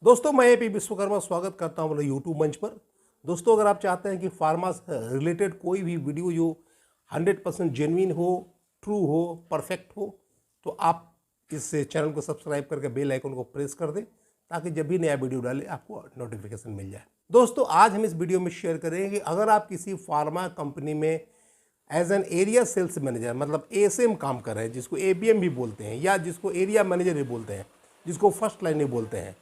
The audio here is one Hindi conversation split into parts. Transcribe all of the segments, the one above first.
दोस्तों मैं एपी विश्वकर्मा स्वागत करता हूँ यूट्यूब मंच पर। दोस्तों अगर आप चाहते हैं कि फार्मा से रिलेटेड कोई भी वीडियो जो 100% जेन्युइन हो, ट्रू हो, परफेक्ट हो, तो आप इस चैनल को सब्सक्राइब करके बेल आइकन को प्रेस कर दें ताकि जब भी नया वीडियो डालें आपको नोटिफिकेशन मिल जाए। दोस्तों आज हम इस वीडियो में शेयर करेंगे कि अगर आप किसी फार्मा कंपनी में as an area sales manager मतलब एएसएम काम कर रहे हैं, जिसको एबीएम भी बोलते हैं या जिसको एरिया मैनेजर भी बोलते हैं, जिसको फर्स्ट लाइन भी बोलते हैं,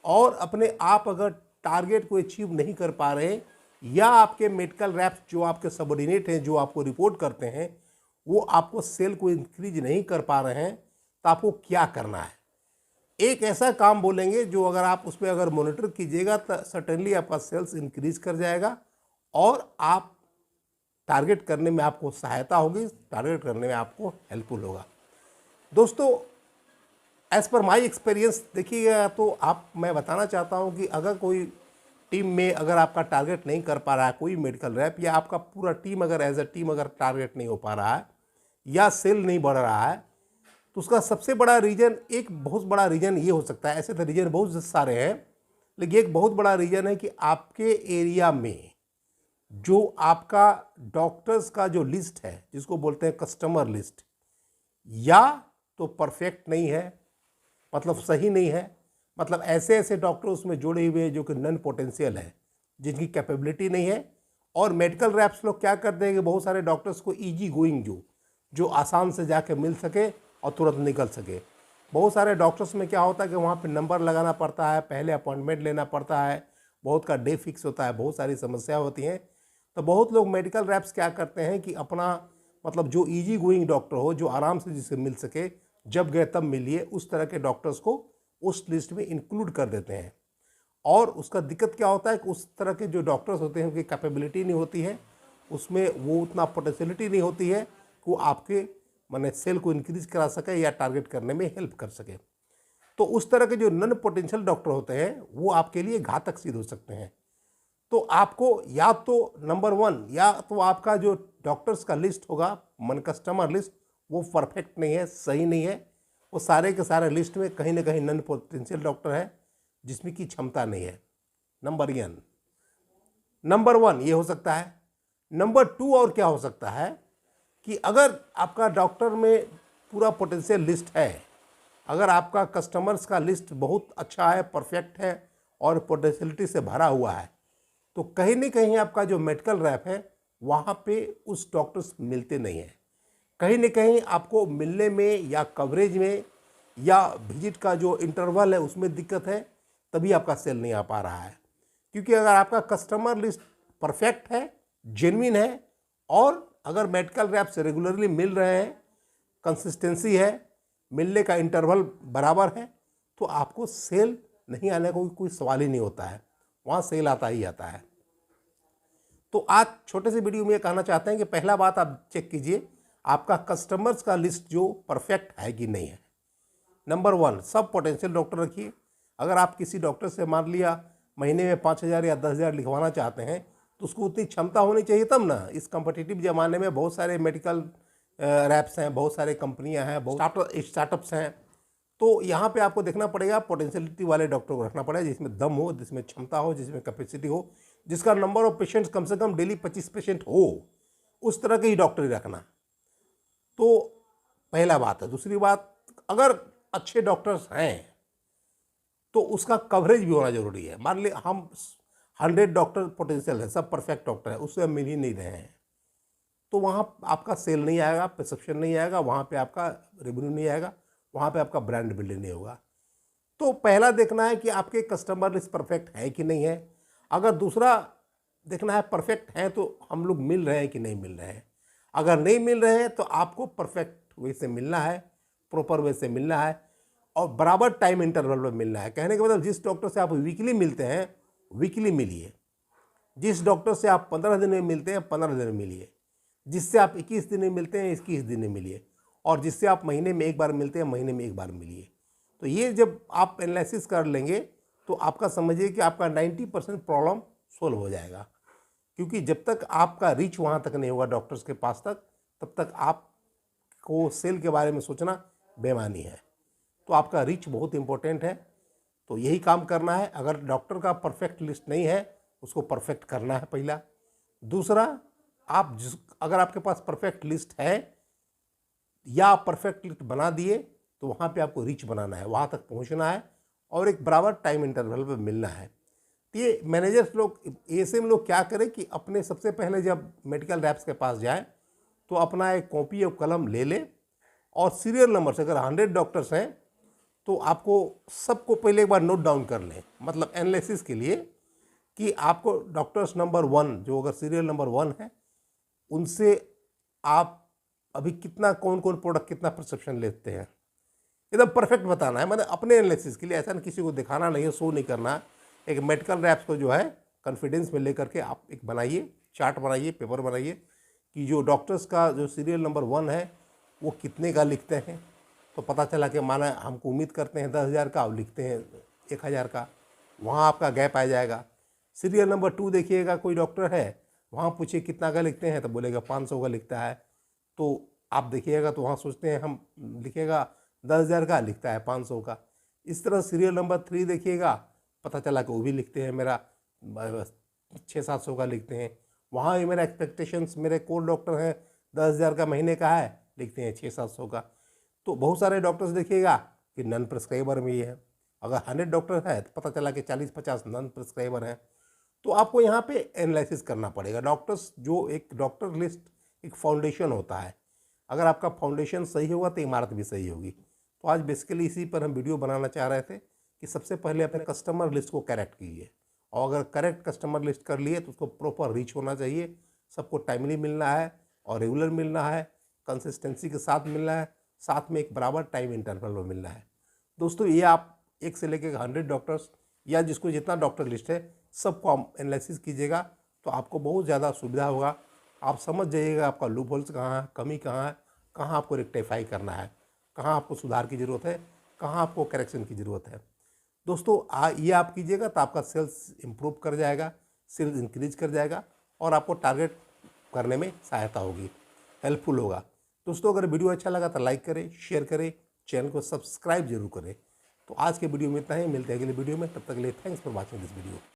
और अपने आप अगर टारगेट को अचीव नहीं कर पा रहे हैं या आपके मेडिकल रैप्स जो आपके सबऑर्डिनेट हैं जो आपको रिपोर्ट करते हैं वो आपको सेल को इंक्रीज नहीं कर पा रहे हैं, तो आपको क्या करना है। एक ऐसा काम बोलेंगे जो अगर आप उस पर अगर मॉनिटर कीजिएगा तो सर्टेनली आपका सेल्स इंक्रीज कर जाएगा और आप टारगेट करने में आपको सहायता होगी, टारगेट करने में आपको हेल्पफुल होगा। दोस्तों एज़ पर माई एक्सपीरियंस देखिएगा तो मैं बताना चाहता हूं कि अगर कोई टीम में अगर आपका टारगेट नहीं कर पा रहा है, कोई मेडिकल रैप या आपका पूरा टीम अगर एज अ टीम अगर टारगेट नहीं हो पा रहा है या सेल नहीं बढ़ रहा है, तो उसका सबसे बड़ा रीज़न, एक बहुत बड़ा रीज़न ये हो सकता है। ऐसे तो रीज़न बहुत सारे हैं, लेकिन एक बहुत बड़ा रीज़न है कि आपके एरिया में जो आपका डॉक्टर्स का जो लिस्ट है, जिसको बोलते हैं कस्टमर लिस्ट, या तो परफेक्ट नहीं है, मतलब सही नहीं है, मतलब ऐसे ऐसे डॉक्टर उसमें जुड़े हुए हैं जो कि नॉन पोटेंशियल है, जिनकी कैपेबिलिटी नहीं है। और मेडिकल रैप्स लोग क्या करते हैं कि बहुत सारे डॉक्टर्स को इजी गोइंग जो आसान से जाके मिल सके और तुरंत निकल सके। बहुत सारे डॉक्टर्स में क्या होता है कि वहाँ पे नंबर लगाना पड़ता है, पहले अपॉइंटमेंट लेना पड़ता है, बहुत का डे फिक्स होता है, बहुत सारी समस्या होती हैं। तो बहुत लोग मेडिकल रैप्स क्या करते हैं कि अपना मतलब जो इजी गोइंग डॉक्टर हो, जो आराम से जिसे मिल सके, जब गए तब मिलिए, उस तरह के डॉक्टर्स को उस लिस्ट में इंक्लूड कर देते हैं। और उसका दिक्कत क्या होता है कि उस तरह के जो डॉक्टर्स होते हैं उनकी कैपेबिलिटी नहीं होती है, उसमें वो उतना पोटेंशियलिटी नहीं होती है कि वो आपके माने सेल को इंक्रीज करा सके या टारगेट करने में हेल्प कर सके। तो उस तरह के जो नॉन पोटेंशियल डॉक्टर होते हैं वो आपके लिए घातक सिद्ध हो सकते हैं। तो आपको या तो नंबर 1 या तो आपका जो डॉक्टर्स का लिस्ट होगा, मन कस्टमर लिस्ट, वो परफेक्ट नहीं है, सही नहीं है। वो सारे के सारे लिस्ट में कहीं ना कहीं नॉन पोटेंशियल डॉक्टर है जिसमें की क्षमता नहीं है। नंबर 1 ये हो सकता है। नंबर 2 और क्या हो सकता है कि अगर आपका डॉक्टर में पूरा पोटेंशियल लिस्ट है, अगर आपका कस्टमर्स का लिस्ट बहुत अच्छा है, परफेक्ट है और पोटेंशियलिटी से भरा हुआ है, तो कहीं ना कहीं आपका जो मेडिकल रैप है वहाँ पे उस डॉक्टर्स मिलते नहीं हैं। कहीं ना कहीं आपको मिलने में या कवरेज में या विजिट का जो इंटरवल है उसमें दिक्कत है, तभी आपका सेल नहीं आ पा रहा है। क्योंकि अगर आपका कस्टमर लिस्ट परफेक्ट है, जेन्युइन है, और अगर मेडिकल रैप से रेगुलरली मिल रहे हैं, कंसिस्टेंसी है, मिलने का इंटरवल बराबर है, तो आपको सेल नहीं आने का कोई सवाल ही नहीं होता है, वहाँ सेल आता ही आता है। तो आज छोटे से वीडियो में ये कहना चाहते हैं कि पहला बात आप चेक कीजिए आपका कस्टमर्स का लिस्ट जो परफेक्ट है कि नहीं है। नंबर 1 सब पोटेंशियल डॉक्टर रखिए। अगर आप किसी डॉक्टर से मान लिया महीने में 5,000 या 10,000 लिखवाना चाहते हैं तो उसको उतनी क्षमता होनी चाहिए तब ना। इस कम्पिटिटिव ज़माने में बहुत सारे मेडिकल रैप्स हैं, बहुत सारे कंपनियां हैं, बहुत स्टार्टअप्स हैं। तो यहाँ पे आपको देखना पड़ेगा, पोटेंशियलिटी वाले डॉक्टर को रखना पड़ेगा जिसमें दम हो, जिसमें क्षमता हो, जिसमें कैपेसिटी हो, जिसका नंबर ऑफ पेशेंट्स कम से कम डेली 25 पेशेंट हो, उस तरह के ही डॉक्टर ही रखना। तो पहला बात है। दूसरी बात, अगर अच्छे डॉक्टर्स हैं तो उसका कवरेज भी होना जरूरी है। मान लीजिए हम 100 डॉक्टर पोटेंशियल है, सब परफेक्ट डॉक्टर है, उससे हम मिल ही नहीं रहे हैं, तो वहाँ आपका सेल नहीं आएगा, परसेप्शन नहीं आएगा, वहाँ पे आपका रेवेन्यू नहीं आएगा, वहाँ पे आपका ब्रांड बिल्डिंग नहीं होगा। तो पहला देखना है कि आपके कस्टमर लिस्ट परफेक्ट है कि नहीं है। अगर दूसरा देखना है परफेक्ट है तो हम लोग मिल रहे हैं कि नहीं मिल रहे हैं। अगर नहीं मिल रहे हैं तो आपको परफेक्ट वे से मिलना है, प्रॉपर वे से मिलना है और बराबर टाइम इंटरवल में मिलना है। कहने का मतलब जिस डॉक्टर से आप वीकली मिलते हैं वीकली मिलिए, जिस डॉक्टर से आप 15 दिन में मिलते हैं 15 दिन में मिलिए, जिससे आप 21 दिन में मिलते हैं 21 दिन में मिलिए, और जिससे आप महीने में एक बार मिलते हैं महीने में एक बार मिलिए। तो ये जब आप एनालिसिस कर लेंगे तो आपका समझिए कि आपका 90% प्रॉब्लम सोल्व हो जाएगा। क्योंकि जब तक आपका रीच वहाँ तक नहीं होगा डॉक्टर्स के पास तक, तब तक आपको सेल के बारे में सोचना बेमानी है। तो आपका रीच बहुत इंपॉर्टेंट है। तो यही काम करना है। अगर डॉक्टर का परफेक्ट लिस्ट नहीं है, उसको परफेक्ट करना है पहला। दूसरा, अगर आपके पास परफेक्ट लिस्ट है या आप परफेक्ट लिस्ट बना दिए, तो वहाँ पे आपको रीच बनाना है, वहाँ तक पहुँचना है और एक बराबर टाइम इंटरवल पे मिलना है। तो ये मैनेजर्स लोग, एएसएम लोग क्या करें कि अपने सबसे पहले जब मेडिकल रैप्स के पास जाए तो अपना एक कॉपी और कलम ले ले और सीरियल नंबर से, अगर 100 डॉक्टर्स हैं तो आपको सबको पहले एक बार नोट डाउन कर लें, मतलब एनालिसिस के लिए, कि आपको डॉक्टर्स नंबर 1 जो अगर सीरियल नंबर 1 है, उनसे आप अभी कितना, कौन कौन प्रोडक्ट कितना प्रिस्क्रिप्शन लेते हैं, एकदम परफेक्ट बताना है। मैंने अपने एनालिसिस के लिए, ऐसा नहीं किसी को दिखाना नहीं है, शो नहीं करना। एक मेडिकल रैप्स को जो है कॉन्फिडेंस में लेकर के आप एक बनाइए, चार्ट बनाइए, पेपर बनाइए कि जो डॉक्टर्स का जो सीरियल नंबर 1 है वो कितने का लिखते हैं। तो पता चला कि माना हमको उम्मीद करते हैं 10,000 का, और लिखते हैं 1,000 का, वहाँ आपका गैप आ जाएगा। सीरियल नंबर 2 देखिएगा, कोई डॉक्टर है, वहाँ पूछिए कितना का लिखते हैं, तो बोलेगा 500 का लिखता है। तो आप देखिएगा तो वहाँ सोचते हैं हम, लिखेगा 10,000 का, लिखता है 500 का। इस तरह सीरियल नंबर 3 देखिएगा, पता चला कि वो भी लिखते हैं मेरा 600-700 का लिखते हैं। वहाँ भी मेरा एक्सपेक्टेशंस, मेरे कोर डॉक्टर हैं 10,000 का महीने का है, लिखते हैं 600-700 का। तो बहुत सारे डॉक्टर्स देखिएगा कि नॉन प्रिस्क्राइबर में ही है। अगर 100 डॉक्टर है तो पता चला कि 40-50 नॉन प्रिस्क्राइबर हैं। तो आपको यहाँ पे एनालिसिस करना पड़ेगा। डॉक्टर्स, जो एक डॉक्टर लिस्ट एक फाउंडेशन होता है, अगर आपका फाउंडेशन सही होगा तो इमारत भी सही होगी। तो आज बेसिकली इसी पर हम वीडियो बनाना चाह रहे थे कि सबसे पहले अपने कस्टमर लिस्ट को करेक्ट कीजिए, और अगर करेक्ट कस्टमर लिस्ट कर लिए तो उसको प्रॉपर रीच होना चाहिए, सबको टाइमली मिलना है और रेगुलर मिलना है, कंसिस्टेंसी के साथ मिलना है, साथ में एक बराबर टाइम इंटरवल में मिलना है। दोस्तों, ये आप 1 से लेकर 100 डॉक्टर्स या जिसको जितना डॉक्टर लिस्ट है सबको आप एनालिसिस कीजिएगा, तो आपको बहुत ज़्यादा सुविधा होगा। आप समझ जाइएगा आपका लूप होल्स कहाँ है, कमी कहाँ है, कहाँ आपको रेक्टिफाई करना है, कहाँ आपको सुधार की ज़रूरत है, कहाँ आपको करेक्शन की ज़रूरत है। दोस्तों, ये आप कीजिएगा तो आपका सेल्स इम्प्रूव कर जाएगा, सेल्स इंक्रीज कर जाएगा और आपको टारगेट करने में सहायता होगी, हेल्पफुल होगा। दोस्तों, अगर वीडियो अच्छा लगा तो लाइक करें, शेयर करें, चैनल को सब्सक्राइब जरूर करें। तो आज के वीडियो में इतना ही, मिलते हैं अगले वीडियो में, तब तक के लिए thanks for watching this video.